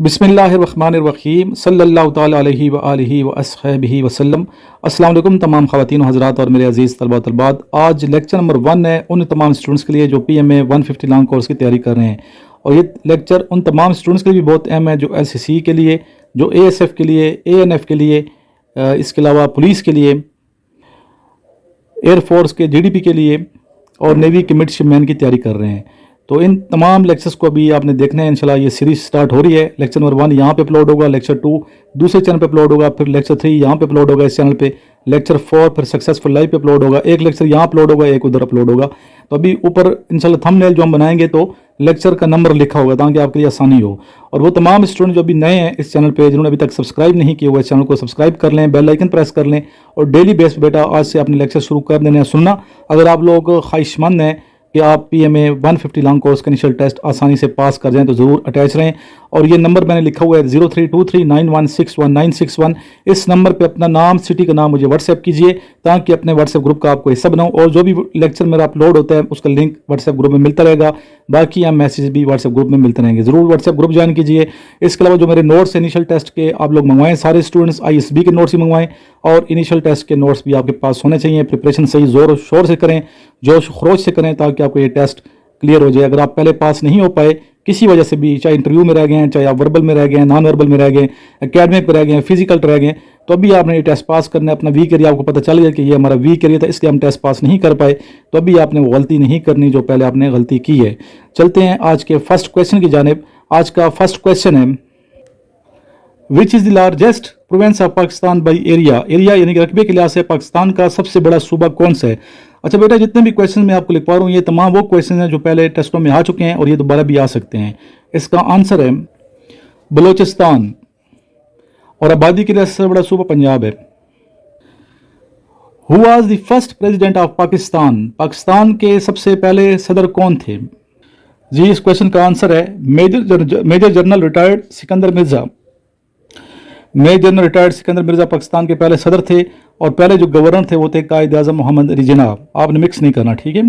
बिस्मिल्लाहिर्रहमानिर्रहीम सल्लल्लाहु ताला अलैहि व आलिहि व अस्हबिहि वसल्लम। अस्सलाम वालेकुम तमाम ख़वातीन हज़रात और मेरे अज़ीज़ तलबा तलबात। आज लेक्चर नंबर 1 है उन तमाम स्टूडेंट्स के लिए जो PMA 150 लॉन्ग कोर्स की तैयारी कर रहे हैं, और ये लेक्चर उन तमाम स्टूडेंट्स के लिए भी बहुत अहम है जो LCC के लिए, जो ASF के लिए, ANF के लिए, इसके अलावा पुलिस के लिए, एयरफोर्स के GDP के लिए और नेवी के मिडशिपमैन की तैयारी कर रहे हैं। तो इन तमाम लेक्चर्स को अभी आपने देखना है। इंशाल्लाह ये सीरीज स्टार्ट हो रही है। लेक्चर नंबर 1 यहाँ पे अपलोड होगा, लेक्चर 2 दूसरे चैनल पे अपलोड होगा, फिर लेक्चर 3 यहाँ पे अपलोड होगा इस चैनल पे, लेक्चर 4 फिर सक्सेसफुल लाइव पे अपलोड होगा, एक लेक्चर यहाँ अपलोड होगा, एक उधर अपलोड होगा। तो अभी ऊपर इंशाल्लाह थंबनेल जो हम बनाएंगे तो लेक्चर का नंबर लिखा होगा ताकि आपके लिए आसानी हो। और वो तमाम स्टूडेंट जो अभी नए हैं इस चैनल पे, जिन्होंने अभी तक सब्सक्राइब नहीं किया हुआ, इस चैनल को सब्सक्राइब कर लें, बेल आइकन प्रेस कर लें और डेली बेस पे बेटा आज से अपने लेक्चर शुरू कर देने हैं सुनना। अगर आप लोग ख्वाहिशमंद हैं कि आप PMA 150 लॉन्ग कोर्स का इनिशियल टेस्ट आसानी से पास कर जाएं तो ज़रूर अटैच रहें। और ये नंबर मैंने लिखा हुआ है 032391619161। इस नंबर पे अपना नाम, सिटी का नाम मुझे व्हाट्सएप कीजिए ताकि अपने व्हाट्सएप ग्रुप का आपको हिस्सा बनाऊं, और जो भी लेक्चर मेरा अपलोड होता है उसका लिंक व्हाट्सएप ग्रुप में मिलता रहेगा। बाकी यहाँ मैसेज भी व्हाट्सएप ग्रुप में मिलते रहेंगे, ज़रूर व्हाट्सएप ग्रुप ज्वाइन कीजिए। इसके अलावा जो मेरे नोट्स इनिशियल टेस्ट के आप लोग मंगवाएं, सारे स्टूडेंट्स ISB के नोट्स ही मंगवाएं और इनिशियल टेस्ट के नोट्स भी आपके पास होने चाहिए। प्रिपरेशन सही ज़ोर शोर से करें, जोश खरोश से करें ताकि आपको ये टेस्ट क्लियर हो जाए। अगर आप पहले पास नहीं हो पाए किसी वजह से भी, चाहे इंटरव्यू में रह गए हैं, चाहे आप वर्बल में रह गए हैं, नॉन वर्बल में रह गए, एकेडमिक में रह गए, फिजिकल रह गए, तो अभी आपने ये टेस्ट पास करना है। अपना वीक एरिया आपको पता चल गया कि ये हमारा वीक एरिया था, इसलिए हम टेस्ट पास नहीं कर पाए, तो अभी आपने वो गलती नहीं करनी जो पहले आपने गलती की है। चलते हैं आज के फर्स्ट क्वेश्चन की जानिब। आज का फर्स्ट क्वेश्चन है, which is the largest province of Pakistan by area. Area यानी कि रकबे के लिहाज से पाकिस्तान का सबसे बड़ा सूबा कौन सा है। अच्छा बेटा, जितने भी क्वेश्चन मैं आपको लिख पा रहा हूँ ये तमाम वो क्वेश्चन हैं जो पहले टेस्टों में आ चुके हैं और ये दोबारा भी आ सकते हैं। इसका आंसर है बलोचिस्तान, और आबादी के लिहाज से सबसे बड़ा सूबा पंजाब है। Who was the first president of Pakistan. Pakistan के सबसे पहले सदर कौन थे जी। इस क्वेश्चन का आंसर है major general retired Sikandar Mirza. Major general retired Sikandar Mirza Pakistan के पहले सदर थे, और पहले जो गवर्नर थे वो थे कायद आज़म मोहम्मद अली जिन्ना। आपने मिक्स नहीं करना, ठीक है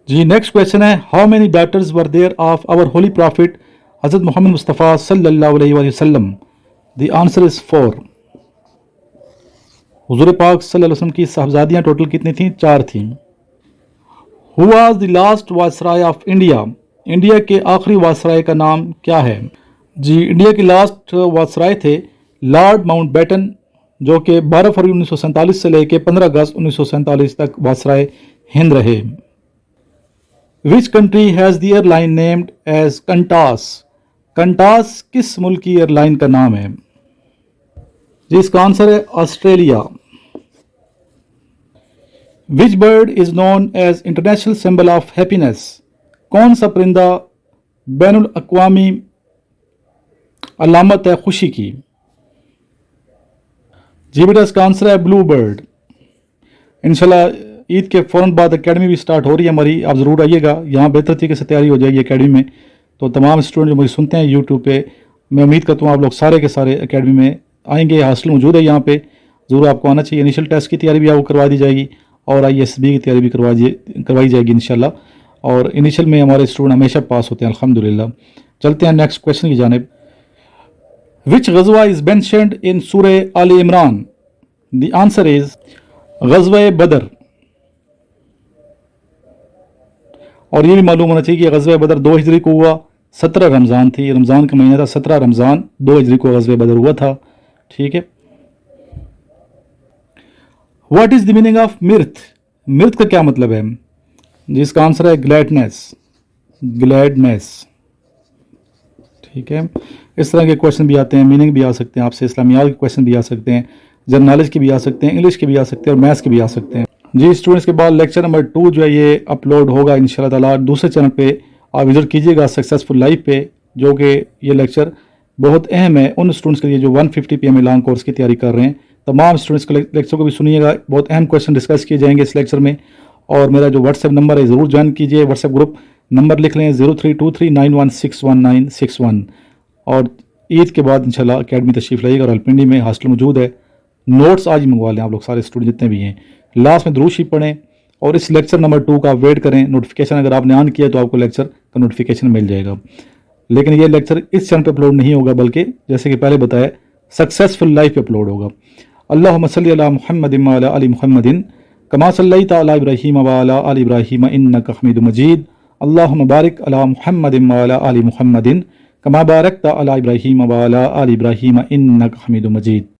जी। नेक्स्ट क्वेश्चन है, how many daughters were there of our holy prophet Hazrat Mohammad Mustafa सल्लल्लाहु अलैहि वसल्लम। The answer is 4। हुज़ूर पाक सल्लल्लाहु अलैहि वसल्लम की साहबजादियाँ टोटल कितनी थीं? 4 थीं। Who was the last viceroy of India. India के आखिरी वायसराय का नाम क्या है जी। इंडिया के लास्ट वायसराय थे लॉर्ड माउंटबेटन, जो कि 12 फरवरी 1947 से लेकर 15 अगस्त 1947 तक वायसराय हिंद रहे। Which country has the airline named as Qantas. Qantas किस मुल्क की एयरलाइन का नाम है जी। इसका आंसर है Australia. Which bird is known as international symbol of happiness. कौन सा परिंदा बैनुल अक़वामी अलामत है खुशी की जी। बेटा इसका आंसर है ब्लू बर्ड। इंशाल्लाह ईद के फ़ौरन बाद एकेडमी भी स्टार्ट हो रही है हमारी, आप ज़रूर आइएगा। यहाँ बेहतर तरीके से तैयारी हो जाएगी एकेडमी में। तो तमाम स्टूडेंट जो मुझे सुनते हैं यूट्यूब पे, मैं उम्मीद करता हूँ आप लोग सारे के सारे एकेडमी में आएंगे। हॉस्टल मौजूद है यहाँ पे, ज़रूर आपको आना चाहिए। इनिशियल टेस्ट की तैयारी भी आपको करवा दी जाएगी और ISB की तैयारी भी करवाई जाएगी इंशाल्लाह। और इनिशियल में हमारे स्टूडेंट हमेशा पास होते हैं अल्हम्दुलिल्लाह। चलते हैं नेक्स्ट क्वेश्चन की जानिब। Which ग़ज़वा is mentioned in सूरह आल इमरान? The answer is ग़ज़वा बदर। और ये भी मालूम होना चाहिए कि ग़ज़वा बदर 2 हिजरी को हुआ, 17 रमज़ान थी, रमज़ान का महीना था, 17 रमज़ान 2 हिजरी को ग़ज़वा बदर हुआ था, ठीक है। What is the meaning of मिर्थ। मिर्थ का क्या मतलब है जिसका आंसर है ग्लैडनेस। ग्लैडनेस, ठीक है। इस तरह के क्वेश्चन भी आते हैं, मीनिंग भी आ सकते हैं आपसे, इस्लामियात के क्वेश्चन भी आ सकते हैं, जनरल नॉलेज के भी आ सकते हैं, इंग्लिश के भी आ सकते हैं और मैथ्स के भी आ सकते हैं जी। स्टूडेंट्स के बाद लेक्चर नंबर 2 जो है ये अपलोड होगा इंशाल्लाह ताला दूसरे चैनल पे। आप विजिट कीजिएगा सक्सेसफुल लाइव पे, जो कि ये लेक्चर बहुत अहम है उन स्टूडेंट्स के लिए जो 150 PMA लॉन्ग कोर्स की तैयारी कर रहे हैं। तमाम स्टूडेंट्स के लेक्चर को भी सुनिएगा, बहुत अहम क्वेश्चन डिस्कस किए जाएंगे इस लेक्चर में। और मेरा जो व्हाट्सएप नंबर है ज़रूर ज्वाइन कीजिए। व्हाट्सएप ग्रुप नंबर लिख लें 032391619161। और ईद के बाद इंशाल्लाह एकेडमी तशरीफ़ लाइएगा और रावलपिंडी में हॉस्टल मौजूद है। नोट्स आज ही मंगवा लें आप लोग सारे स्टूडेंट जितने भी हैं। लास्ट में दुरूद शरीफ पढ़ें और इस लेक्चर नंबर 2 का वेट करें। नोटिफिकेशन अगर आपने ऑन किया तो आपको लेक्चर का नोटिफिकेशन मिल जाएगा। लेकिन ये लेक्चर इस चैनल पे अपलोड नहीं होगा, बल्कि जैसे कि पहले बताया सक्सेसफुल लाइफ पे अपलोड होगा। अल्लाहुम्मा सल्ली अला मुहम्मदिन व अला आलि मुहम्मदिन कमा सल्लैता अला इब्राहीम व अला आलि इब्राहीम इन्नका हमीदुम मजीद। अल्लाहुम्मा बारिक अला मुहम्मदिन व अला आलि मुहम्मदिन कमा बारकता अला इब्राहीम व अला आलि इब्राहीम इन्नका हमीदुम मजीद।